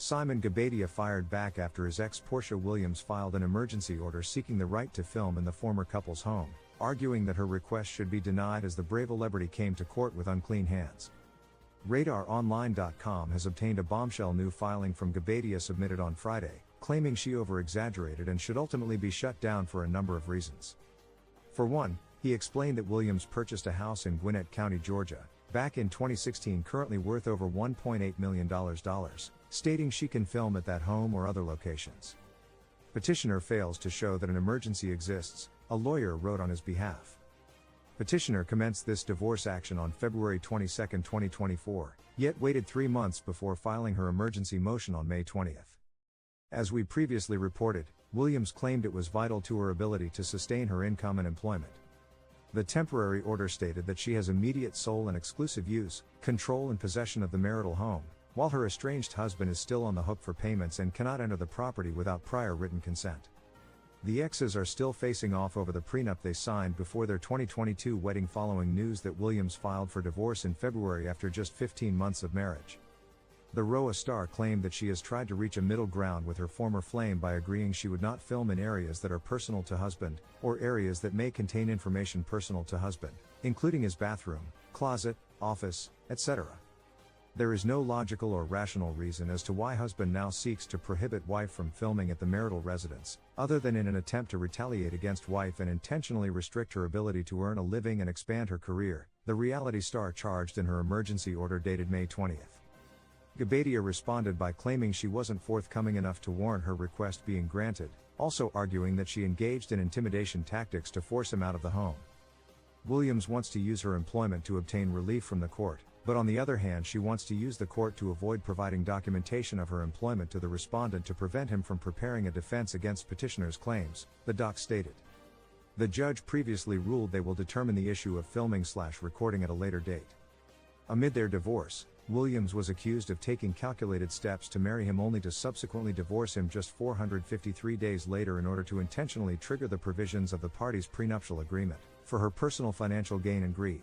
Simon Guobadia fired back after his ex Porsha Williams filed an emergency order seeking the right to film in the former couple's home, arguing that her request should be denied as the brave celebrity came to court with unclean hands. RadarOnline.com has obtained a bombshell new filing from Guobadia submitted on Friday, claiming she over-exaggerated and should ultimately be shut down for a number of reasons. For one, he explained that Williams purchased a house in Gwinnett County, Georgia, back in 2016 currently worth over $1.8 million, stating she can film at that home or other locations. Petitioner fails to show that an emergency exists, a lawyer wrote on his behalf. Petitioner commenced this divorce action on February 22, 2024, yet waited 3 months before filing her emergency motion on May 20. As we previously reported, Williams claimed it was vital to her ability to sustain her income and employment. The temporary order stated that she has immediate sole and exclusive use, control and possession of the marital home, while her estranged husband is still on the hook for payments and cannot enter the property without prior written consent. The exes are still facing off over the prenup they signed before their 2022 wedding following news that Williams filed for divorce in February after just 15 months of marriage. The Roa star claimed that she has tried to reach a middle ground with her former flame by agreeing she would not film in areas that are personal to husband, or areas that may contain information personal to husband, including his bathroom, closet, office, etc. There is no logical or rational reason as to why husband now seeks to prohibit wife from filming at the marital residence, other than in an attempt to retaliate against wife and intentionally restrict her ability to earn a living and expand her career, the reality star charged in her emergency order dated May 20. Guobadia responded by claiming she wasn't forthcoming enough to warrant her request being granted, also arguing that she engaged in intimidation tactics to force him out of the home. Williams wants to use her employment to obtain relief from the court, but on the other hand she wants to use the court to avoid providing documentation of her employment to the respondent to prevent him from preparing a defense against petitioner's claims, the doc stated. The judge previously ruled they will determine the issue of filming/recording at a later date. Amid their divorce, Williams was accused of taking calculated steps to marry him only to subsequently divorce him just 453 days later in order to intentionally trigger the provisions of the parties' prenuptial agreement, for her personal financial gain and greed.